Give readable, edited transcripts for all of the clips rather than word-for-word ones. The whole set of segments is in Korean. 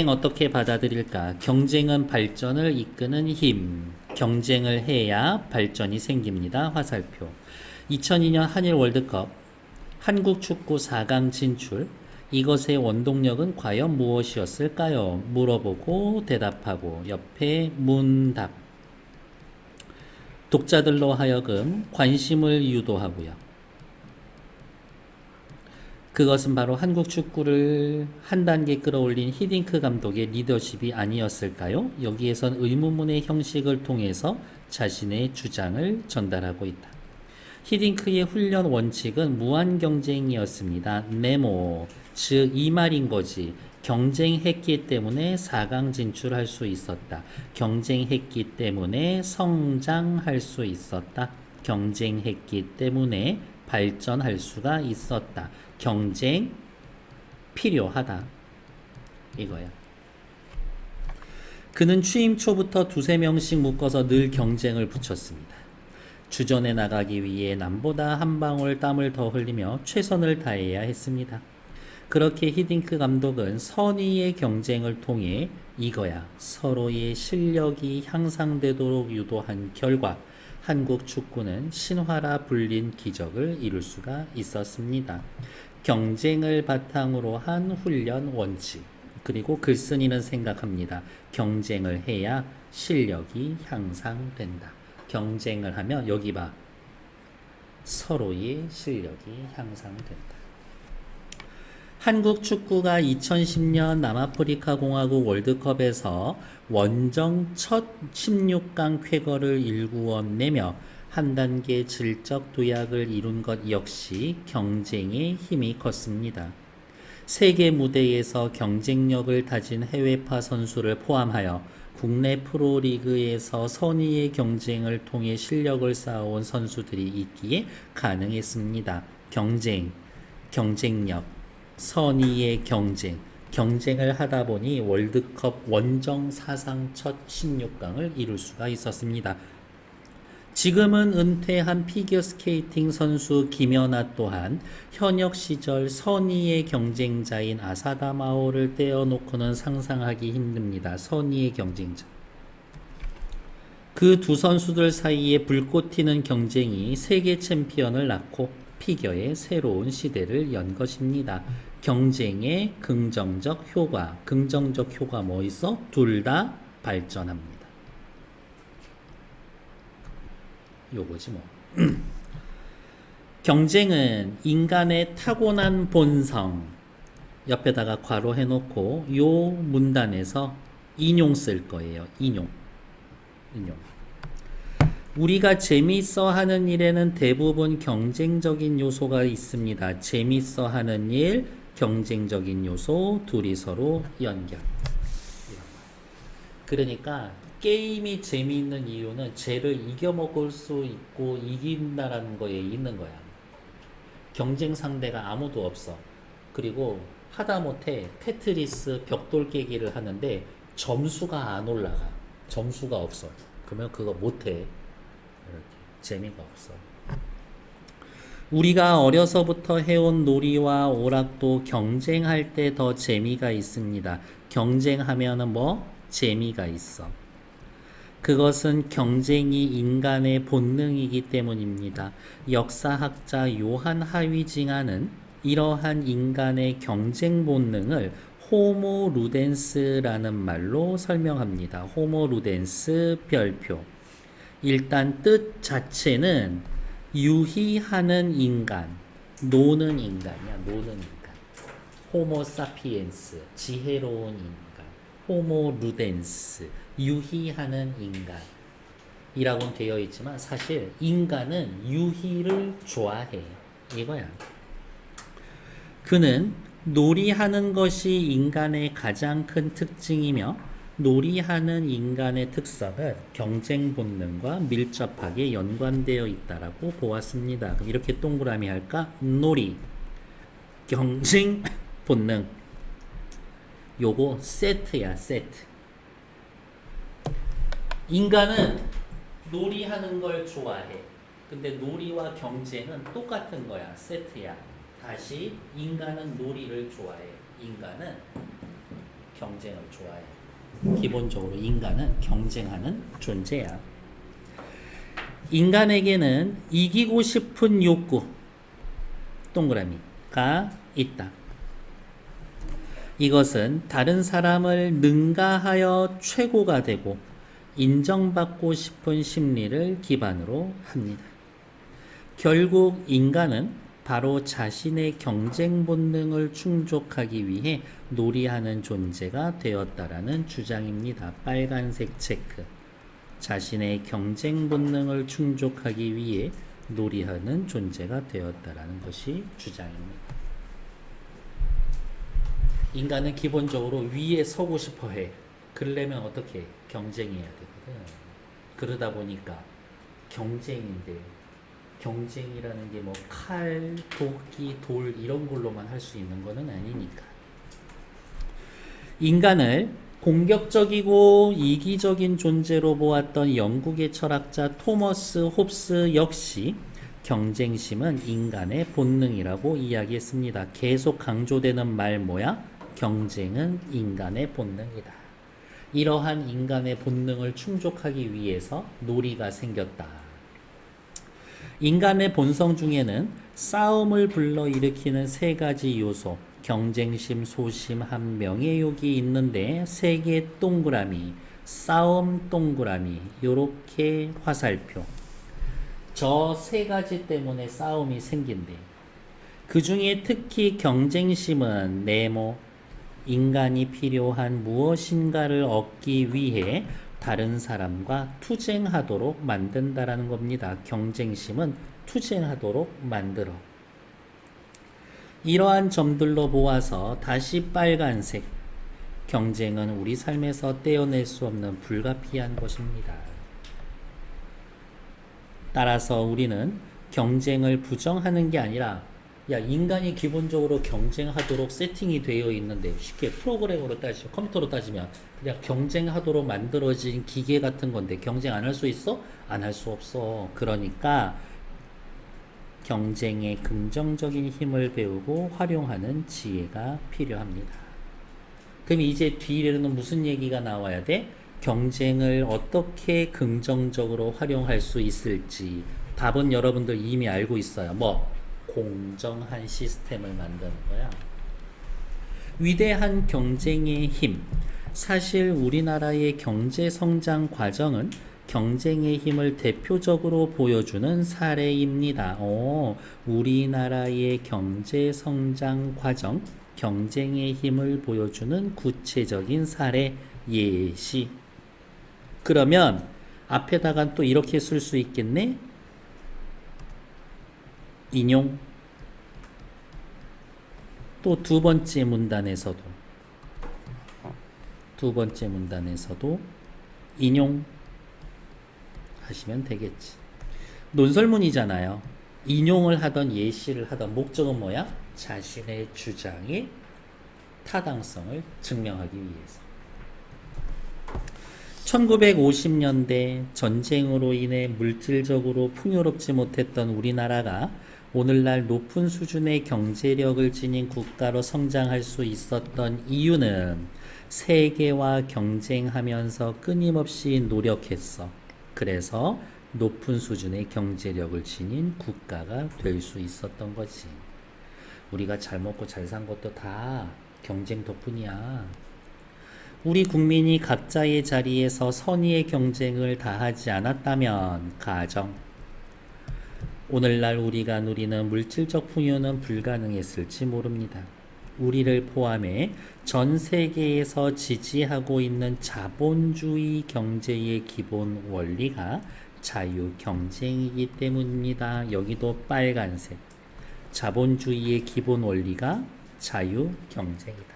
어떻게 받아들일까? 경쟁은 발전을 이끄는 힘. 경쟁을 해야 발전이 생깁니다. 화살표. 2002년 한일 월드컵 한국 축구 4강 진출. 이것의 원동력은 과연 무엇이었을까요? 물어보고 대답하고 옆에 문답. 독자들로 하여금 관심을 유도하고요. 그것은 바로 한국 축구를 한 단계 끌어올린 히딩크 감독의 리더십이 아니었을까요? 여기에선 의문문의 형식을 통해서 자신의 주장을 전달하고 있다. 히딩크의 훈련 원칙은 무한 경쟁이었습니다. 네모, 즉 이 말인 거지. 경쟁했기 때문에 4강 진출할 수 있었다. 경쟁했기 때문에 성장할 수 있었다. 경쟁했기 때문에 발전할 수가 있었다. 경쟁 필요하다. 이거야. 그는 취임 초부터 두세 명씩 묶어서 늘 경쟁을 붙였습니다. 주전에 나가기 위해 남보다 한 방울 땀을 더 흘리며 최선을 다해야 했습니다. 그렇게 히딩크 감독은 선의의 경쟁을 통해 이거야 서로의 실력이 향상되도록 유도한 결과 한국 축구는 신화라 불린 기적을 이룰 수가 있었습니다. 경쟁을 바탕으로 한 훈련 원칙. 그리고 글쓴이는 생각합니다. 경쟁을 해야 실력이 향상된다. 경쟁을 하면 여기 봐. 서로의 실력이 향상된다. 한국 축구가 2010년 남아프리카 공화국 월드컵에서 원정 첫 16강 쾌거를 일구어내며 한 단계 질적 도약을 이룬 것 역시 경쟁의 힘이 컸습니다. 세계 무대에서 경쟁력을 다진 해외파 선수를 포함하여 국내 프로리그에서 선의의 경쟁을 통해 실력을 쌓아온 선수들이 있기에 가능했습니다. 경쟁력, 선의의 경쟁을 하다 보니 월드컵 원정 사상 첫 16강을 이룰 수가 있었습니다. 지금은 은퇴한 피겨스케이팅 선수 김연아 또한 현역 시절 선의의 경쟁자인 아사다마오를 떼어놓고는 상상하기 힘듭니다. 선의의 경쟁자. 그 두 선수들 사이에 불꽃 튀는 경쟁이 세계 챔피언을 낳고 피겨의 새로운 시대를 연 것입니다. 경쟁의 긍정적 효과 뭐 있어? 둘 다 발전합니다. 요거지 뭐. 경쟁은 인간의 타고난 본성. 옆에다가 괄호 해놓고 요 문단에서 인용 쓸 거예요. 인용. 우리가 재미있어 하는 일에는 대부분 경쟁적인 요소가 있습니다. 재미있어 하는 일, 경쟁적인 요소, 둘이 서로 연결. 그러니까 게임이 재미있는 이유는 쟤를 이겨먹을 수 있고 이긴다라는 거에 있는 거야. 경쟁 상대가 아무도 없어. 그리고 하다못해 테트리스 벽돌 깨기를 하는데 점수가 안 올라가. 점수가 없어. 그러면 그거 못해. 이렇게 재미가 없어. 우리가 어려서부터 해온 놀이와 오락도 경쟁할 때 더 재미가 있습니다. 경쟁하면은 뭐? 재미가 있어. 그것은 경쟁이 인간의 본능이기 때문입니다. 역사학자 요한 하위징하는 이러한 인간의 경쟁 본능을 호모 루덴스라는 말로 설명합니다. 호모 루덴스 별표. 일단 뜻 자체는 유희하는 인간, 노는 인간이야. 노는 인간. 호모 사피엔스, 지혜로운 인간. 호모 루덴스, 유희하는 인간이라고 되어 있지만 사실 인간은 유희를 좋아해. 이거야. 그는 놀이하는 것이 인간의 가장 큰 특징이며 놀이하는 인간의 특성은 경쟁 본능과 밀접하게 연관되어 있다라고 보았습니다. 이렇게 동그라미 할까? 놀이, 경쟁 본능. 요거 세트야, 세트. 인간은 놀이하는 걸 좋아해. 근데 놀이와 경쟁은 똑같은 거야. 세트야. 다시 인간은 놀이를 좋아해. 인간은 경쟁을 좋아해. 기본적으로 인간은 경쟁하는 존재야. 인간에게는 이기고 싶은 욕구, 동그라미가 있다. 이것은 다른 사람을 능가하여 최고가 되고 인정받고 싶은 심리를 기반으로 합니다. 결국 인간은 바로 자신의 경쟁 본능을 충족하기 위해 놀이하는 존재가 되었다라는 주장입니다. 빨간색 체크. 자신의 경쟁 본능을 충족하기 위해 놀이하는 존재가 되었다라는 것이 주장입니다. 인간은 기본적으로 위에 서고 싶어 해. 그러려면 어떻게? 경쟁해야 되거든. 그러다 보니까 경쟁인데, 경쟁이라는 게 뭐 칼, 도끼, 돌 이런 걸로만 할 수 있는 거는 아니니까. 인간을 공격적이고 이기적인 존재로 보았던 영국의 철학자 토머스 홉스 역시 경쟁심은 인간의 본능이라고 이야기했습니다. 계속 강조되는 말 뭐야? 경쟁은 인간의 본능이다. 이러한 인간의 본능을 충족하기 위해서 놀이가 생겼다. 인간의 본성 중에는 싸움을 불러일으키는 세 가지 요소, 경쟁심, 소심함, 명예욕이 있는데 세 개의 동그라미, 싸움 동그라미, 요렇게 화살표. 저 세 가지 때문에 싸움이 생긴대. 그 중에 특히 경쟁심은 네모, 인간이 필요한 무엇인가를 얻기 위해 다른 사람과 투쟁하도록 만든다라는 겁니다. 경쟁심은 투쟁하도록 만들어. 이러한 점들로 보아서 다시 빨간색. 경쟁은 우리 삶에서 떼어낼 수 없는 불가피한 것입니다. 따라서 우리는 경쟁을 부정하는 게 아니라 야, 인간이 기본적으로 경쟁하도록 세팅이 되어 있는데 쉽게 프로그램으로 따지면 컴퓨터로 따지면 그냥 경쟁하도록 만들어진 기계 같은 건데 경쟁 안 할 수 있어? 안 할 수 없어. 그러니까 경쟁의 긍정적인 힘을 배우고 활용하는 지혜가 필요합니다. 그럼 이제 뒤에는 무슨 얘기가 나와야 돼? 경쟁을 어떻게 긍정적으로 활용할 수 있을지 답은 여러분들 이미 알고 있어요. 뭐? 공정한 시스템을 만드는 거야. 위대한 경쟁의 힘. 사실 우리나라의 경제 성장 과정은 경쟁의 힘을 대표적으로 보여주는 사례입니다. 우리나라의 경제 성장 과정, 경쟁의 힘을 보여주는 구체적인 사례 예시. 그러면 앞에다가 또 이렇게 쓸 수 있겠네? 인용. 또 두 번째 문단에서도 인용 하시면 되겠지. 논설문이잖아요. 인용을 하던 예시를 하던 목적은 뭐야? 자신의 주장의 타당성을 증명하기 위해서. 1950년대 전쟁으로 인해 물질적으로 풍요롭지 못했던 우리나라가 오늘날 높은 수준의 경제력을 지닌 국가로 성장할 수 있었던 이유는 세계와 경쟁하면서 끊임없이 노력했어. 그래서 높은 수준의 경제력을 지닌 국가가 될 수 있었던 거지. 우리가 잘 먹고 잘 산 것도 다 경쟁 덕분이야. 우리 국민이 각자의 자리에서 선의의 경쟁을 다하지 않았다면 가정, 오늘날 우리가 누리는 물질적 풍요는 불가능했을지 모릅니다. 우리를 포함해 전 세계에서 지지하고 있는 자본주의 경제의 기본 원리가 자유 경쟁이기 때문입니다. 여기도 빨간색. 자본주의의 기본 원리가 자유 경쟁이다.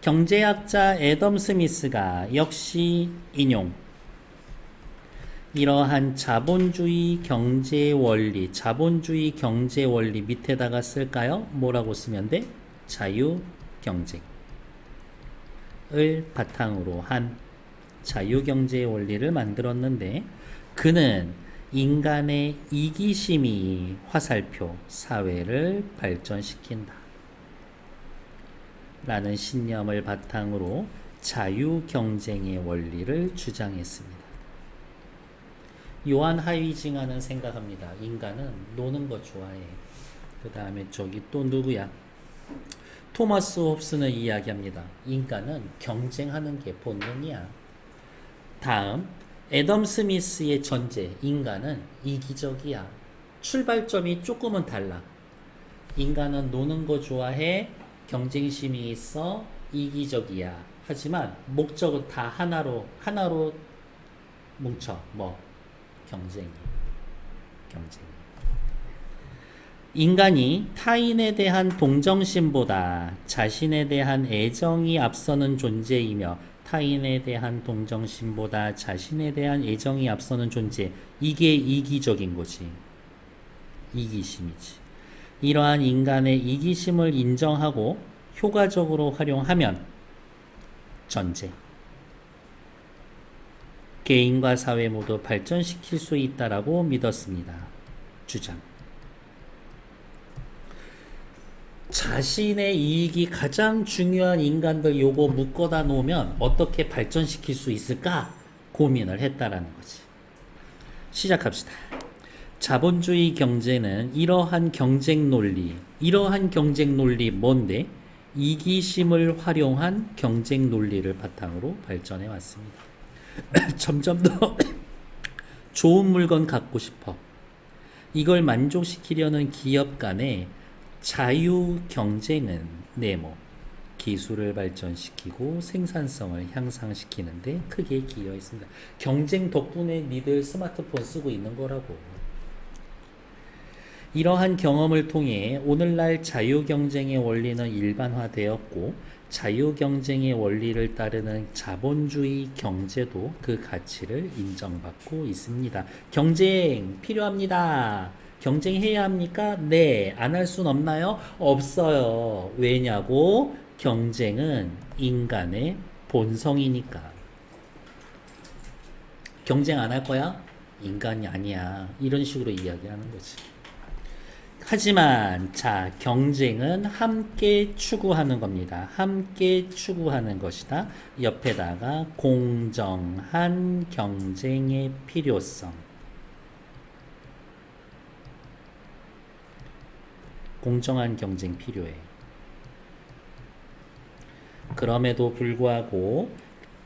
경제학자 애덤 스미스가 역시 인용. 이러한 자본주의 경제 원리 밑에다가 쓸까요? 뭐라고 쓰면 돼? 자유 경쟁을 바탕으로 한 자유 경제 원리를 만들었는데 그는 인간의 이기심이 화살표 사회를 발전시킨다. 라는 신념을 바탕으로 자유 경쟁의 원리를 주장했습니다. 요한 하이징하는 생각합니다. 인간은 노는 거 좋아해. 그 다음에 저기 또 누구야? 토마스 홉스는 이야기합니다. 인간은 경쟁하는 게 본능이야. 다음 애덤 스미스의 전제. 인간은 이기적이야. 출발점이 조금은 달라. 인간은 노는 거 좋아해. 경쟁심이 있어. 이기적이야. 하지만 목적은 다 하나로 뭉쳐. 뭐? 경쟁. 인간이 타인에 대한 동정심보다 자신에 대한 애정이 앞서는 존재이며 타인에 대한 동정심보다 자신에 대한 애정이 앞서는 존재. 이게 이기적인 거지. 이기심이지. 이러한 인간의 이기심을 인정하고 효과적으로 활용하면 전제. 개인과 사회 모두 발전시킬 수 있다라고 믿었습니다. 주장. 자신의 이익이 가장 중요한 인간들 요거 묶어다 놓으면 어떻게 발전시킬 수 있을까 고민을 했다라는 거지. 시작합시다. 자본주의 경제는 이러한 경쟁 논리 뭔데? 이기심을 활용한 경쟁 논리를 바탕으로 발전해 왔습니다. 점점 더 좋은 물건 갖고 싶어. 이걸 만족시키려는 기업 간의 자유 경쟁은 기술을 발전시키고 생산성을 향상시키는데 크게 기여했습니다. 경쟁 덕분에 니들 스마트폰 쓰고 있는 거라고. 이러한 경험을 통해 오늘날 자유 경쟁의 원리는 일반화되었고 자유 경쟁의 원리를 따르는 자본주의 경제도 그 가치를 인정받고 있습니다. 경쟁 필요합니다. 경쟁해야 합니까? 네. 안 할 순 없나요? 없어요. 왜냐고? 경쟁은 인간의 본성이니까. 경쟁 안 할 거야? 인간이 아니야. 이런 식으로 이야기하는 거지. 하지만 경쟁은 함께 추구하는 겁니다. 함께 추구하는 것이다. 옆에다가 공정한 경쟁의 필요성. 공정한 경쟁 필요해. 그럼에도 불구하고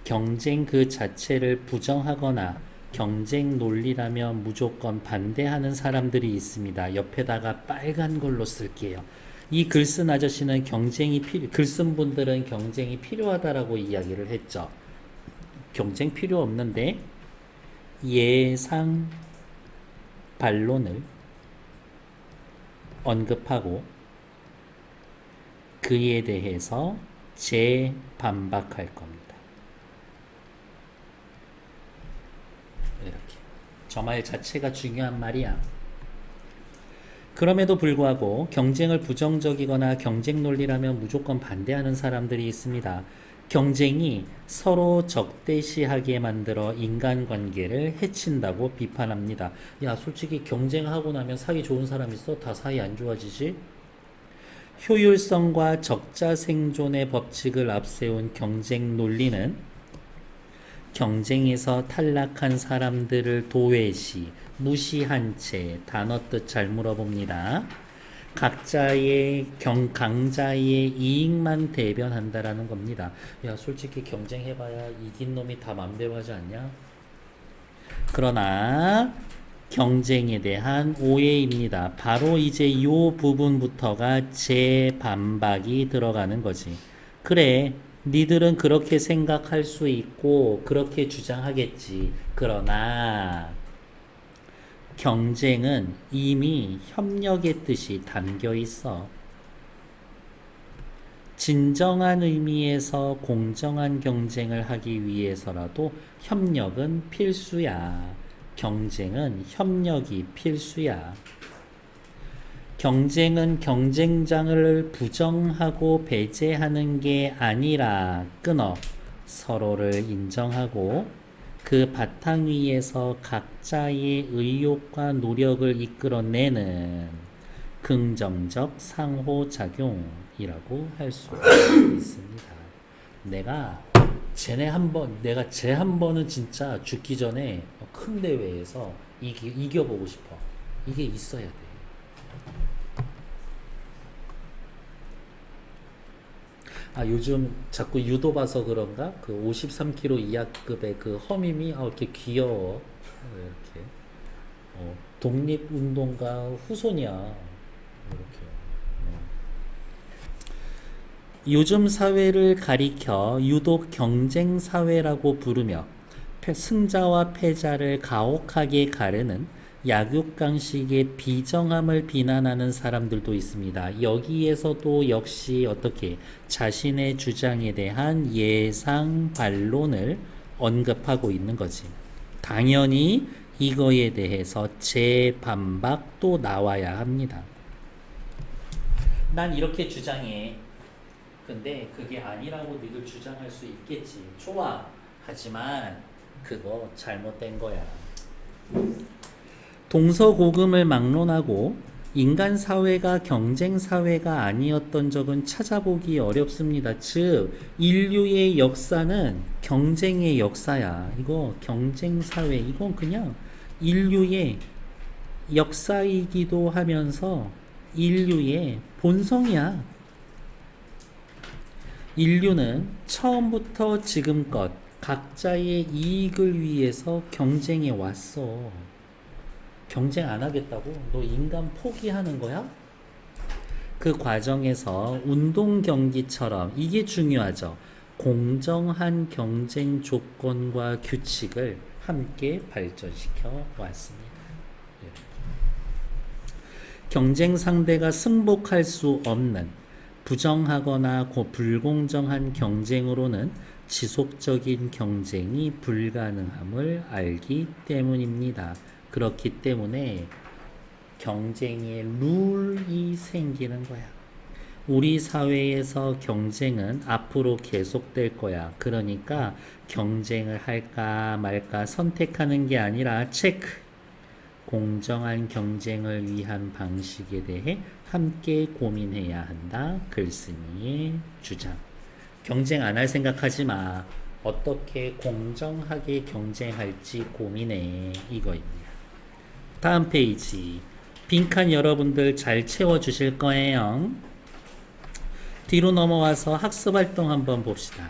경쟁 그 자체를 부정하거나 경쟁 논리라면 무조건 반대하는 사람들이 있습니다. 옆에다가 빨간 걸로 쓸게요. 이 글 쓴 아저씨는 글 쓴 분들은 경쟁이 필요하다라고 이야기를 했죠. 경쟁 필요 없는데 예상 반론을 언급하고 그에 대해서 재반박할 겁니다. 이렇게. 저 말 자체가 중요한 말이야. 그럼에도 불구하고 경쟁을 부정적이거나 경쟁 논리라면 무조건 반대하는 사람들이 있습니다. 경쟁이 서로 적대시하게 만들어 인간관계를 해친다고 비판합니다. 야, 솔직히 경쟁하고 나면 사이 좋은 사람 있어? 다 사이 안 좋아지지? 효율성과 적자 생존의 법칙을 앞세운 경쟁 논리는 경쟁에서 탈락한 사람들을 도외시, 무시한 채 단어 뜻 잘 물어봅니다. 강자의 이익만 대변한다라는 겁니다. 야, 솔직히 경쟁해봐야 이긴 놈이 다 맘대로 하지 않냐? 그러나 경쟁에 대한 오해입니다. 바로 이제 이 부분부터가 재반박이 들어가는 거지. 그래, 니들은 그렇게 생각할 수 있고 그렇게 주장하겠지. 그러나 경쟁은 이미 협력의 뜻이 담겨 있어. 진정한 의미에서 공정한 경쟁을 하기 위해서라도 협력은 필수야. 경쟁은 협력이 필수야. 경쟁은 경쟁장을 부정하고 배제하는 게 아니라 끊어 서로를 인정하고 그 바탕 위에서 각자의 의욕과 노력을 이끌어내는 긍정적 상호작용이다. 할 수 있습니다. 내가 쟤 한 번은 진짜 죽기 전에 큰 대회에서 이겨보고 싶어. 이게 있어야 돼. 요즘 자꾸 유도 봐서 그런가? 그 53kg 이하급의 그 허밈이 이렇게 귀여워. 이렇게. 독립운동가 후손이야. 이렇게. 요즘 사회를 가리켜 유독 경쟁 사회라고 부르며 승자와 패자를 가혹하게 가르는 약육강식의 비정함을 비난하는 사람들도 있습니다. 여기에서도 역시 어떻게 자신의 주장에 대한 예상 반론을 언급하고 있는 거지. 당연히 이거에 대해서 재반박도 나와야 합니다. 난 이렇게 주장해. 근데 그게 아니라고 니들 주장할 수 있겠지. 좋아. 하지만 그거 잘못된 거야. 동서고금을 막론하고 인간 사회가 경쟁 사회가 아니었던 적은 찾아보기 어렵습니다. 즉 인류의 역사는 경쟁의 역사야. 이거 경쟁 사회, 이건 그냥 인류의 역사이기도 하면서 인류의 본성이야. 인류는 처음부터 지금껏 각자의 이익을 위해서 경쟁해 왔어. 경쟁 안 하겠다고? 너 인간 포기하는 거야? 그 과정에서 운동 경기처럼 이게 중요하죠. 공정한 경쟁 조건과 규칙을 함께 발전시켜 왔습니다. 경쟁 상대가 승복할 수 없는 부정하거나 불공정한 경쟁으로는 지속적인 경쟁이 불가능함을 알기 때문입니다. 그렇기 때문에 경쟁의 룰이 생기는 거야. 우리 사회에서 경쟁은 앞으로 계속될 거야. 그러니까 경쟁을 할까 말까 선택하는 게 아니라 체크. 공정한 경쟁을 위한 방식에 대해 함께 고민해야 한다. 글쓴이의 주장. 경쟁 안 할 생각하지 마. 어떻게 공정하게 경쟁할지 고민해. 이거입니다. 다음 페이지. 빈칸 여러분들 잘 채워주실 거예요. 뒤로 넘어와서 학습활동 한번 봅시다.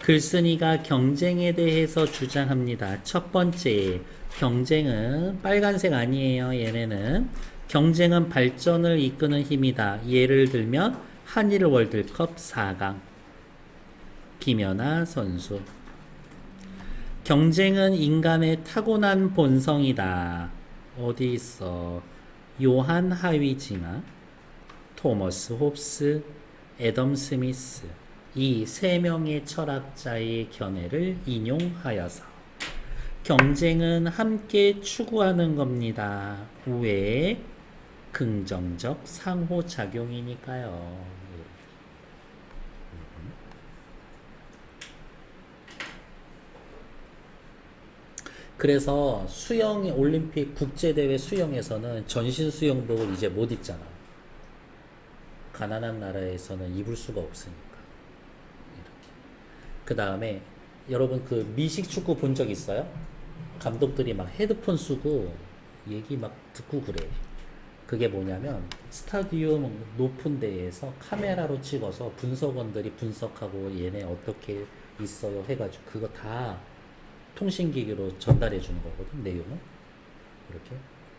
글쓴이가 경쟁에 대해서 주장합니다. 첫 번째, 경쟁은 빨간색 아니에요. 얘네는 경쟁은 발전을 이끄는 힘이다. 예를 들면 한일 월드컵 4강 김연아 선수. 경쟁은 인간의 타고난 본성이다. 어디 있어? 요한 하위지마, 토머스 홉스, 애덤 스미스, 이 세 명의 철학자의 견해를 인용하여서 경쟁은 함께 추구하는 겁니다. 왜? 긍정적 상호작용이니까요. 그래서 수영 올림픽 국제대회 수영에서는 전신 수영복을 이제 못 입잖아. 가난한 나라에서는 입을 수가 없으니까. 이렇게. 그 다음에 여러분 그 미식 축구 본 적 있어요? 감독들이 막 헤드폰 쓰고 얘기 막 듣고 그래. 그게 뭐냐면 스타디움 높은 데에서 카메라로 찍어서 분석원들이 분석하고 얘네 어떻게 있어요 해가지고 그거 다 통신기기로 전달해 주는 거거든, 내용은. 이렇게.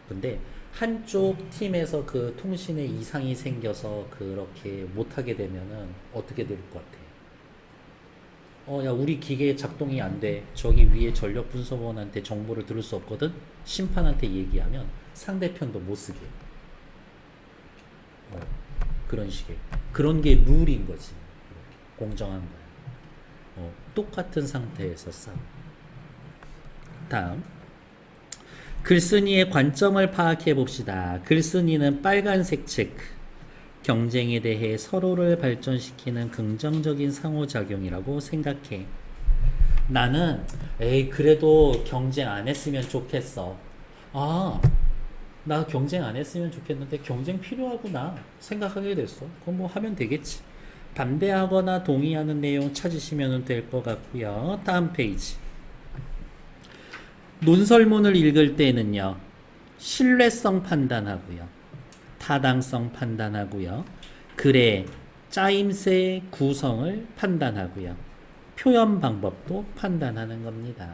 근데 한쪽 팀에서 그 통신에 이상이 생겨서 그렇게 못하게 되면은 어떻게 될 것 같아? 야, 우리 기계 작동이 안 돼. 저기 위에 전력 분석원한테 정보를 들을 수 없거든? 심판한테 얘기하면 상대편도 못 쓰게. 그런 식의. 그런 게 룰인 거지. 이렇게. 공정한 거야. 똑같은 상태에서 싸움. 다음. 글쓴이의 관점을 파악해 봅시다. 글쓴이는 빨간색 체크. 경쟁에 대해 서로를 발전시키는 긍정적인 상호작용이라고 생각해. 나는 그래도 경쟁 안 했으면 좋겠어. 나 경쟁 안 했으면 좋겠는데 경쟁 필요하구나 생각하게 됐어. 그럼 뭐 하면 되겠지. 반대하거나 동의하는 내용 찾으시면 될 것 같고요. 다음 페이지. 논설문을 읽을 때는요. 신뢰성 판단하고요. 타당성 판단하고요. 글의 짜임새 구성을 판단하고요. 표현 방법도 판단하는 겁니다.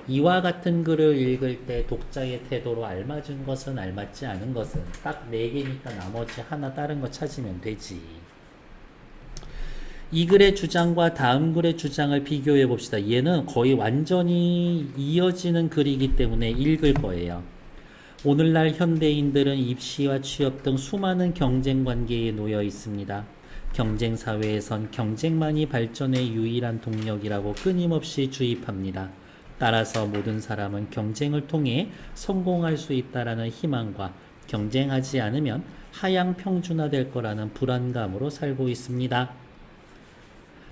이와 같은 글을 읽을 때 독자의 태도로 알맞은 것은 알맞지 않은 것은 딱 4개니까 나머지 하나 다른 거 찾으면 되지. 이 글의 주장과 다음 글의 주장을 비교해 봅시다. 얘는 거의 완전히 이어지는 글이기 때문에 읽을 거예요. 오늘날 현대인들은 입시와 취업 등 수많은 경쟁 관계에 놓여 있습니다. 경쟁 사회에선 경쟁만이 발전의 유일한 동력이라고 끊임없이 주입합니다. 따라서 모든 사람은 경쟁을 통해 성공할 수 있다라는 희망과 경쟁하지 않으면 하향 평준화될 거라는 불안감으로 살고 있습니다.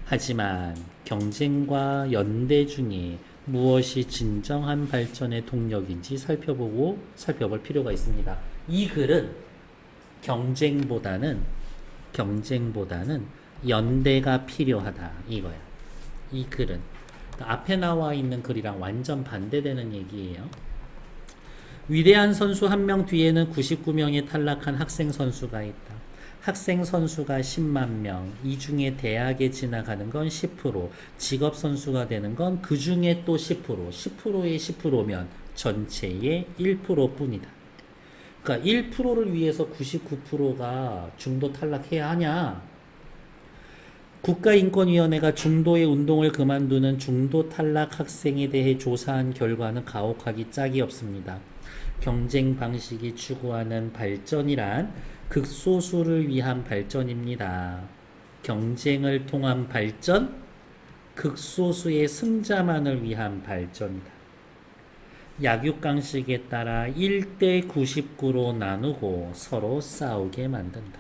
하지만 경쟁과 연대 중에 무엇이 진정한 발전의 동력인지 살펴볼 필요가 있습니다. 이 글은 경쟁보다는 연대가 필요하다 이거야. 이 글은 앞에 나와 있는 글이랑 완전 반대되는 얘기예요. 위대한 선수 한 명 뒤에는 99명의 탈락한 학생 선수가 있다. 학생 선수가 10만 명, 이 중에 대학에 지나가는 건 10%, 직업 선수가 되는 건 그 중에 또 10%, 10%의 10%면 전체의 1% 뿐이다. 그러니까 1%를 위해서 99%가 중도 탈락해야 하냐? 국가인권위원회가 중도의 운동을 그만두는 중도 탈락 학생에 대해 조사한 결과는 가혹하기 짝이 없습니다. 경쟁 방식이 추구하는 발전이란 극소수를 위한 발전입니다. 경쟁을 통한 발전, 극소수의 승자만을 위한 발전이다. 약육강식에 따라 1대 99로 나누고 서로 싸우게 만든다.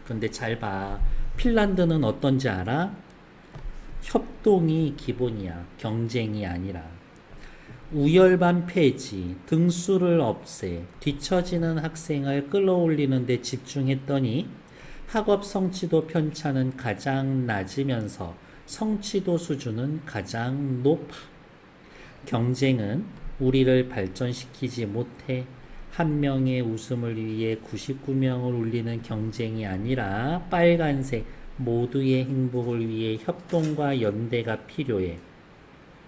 근데 잘 봐. 핀란드는 어떤지 알아? 협동이 기본이야. 경쟁이 아니라. 우열반 폐지, 등수를 없애, 뒤처지는 학생을 끌어올리는 데 집중했더니 학업 성취도 편차는 가장 낮으면서 성취도 수준은 가장 높아. 경쟁은 우리를 발전시키지 못해. 한 명의 웃음을 위해 99명을 울리는 경쟁이 아니라 빨간색 모두의 행복을 위해 협동과 연대가 필요해.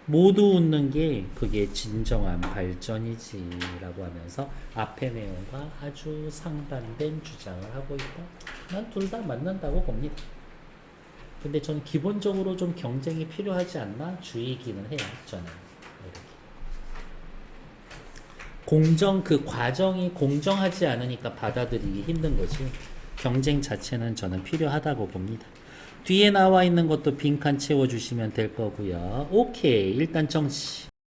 모두 웃는 게 그게 진정한 발전이지 라고 하면서 앞의 내용과 아주 상반된 주장을 하고 있다. 난 둘 다 맞는다고 봅니다. 근데 전 기본적으로 좀 경쟁이 필요하지 않나 주의기는 해요. 저는 이렇게. 그 과정이 공정하지 않으니까 받아들이기 힘든 거지. 경쟁 자체는 저는 필요하다고 봅니다. 뒤에 나와 있는 것도 빈칸 채워주시면 될 거고요. 오케이. 일단 정치.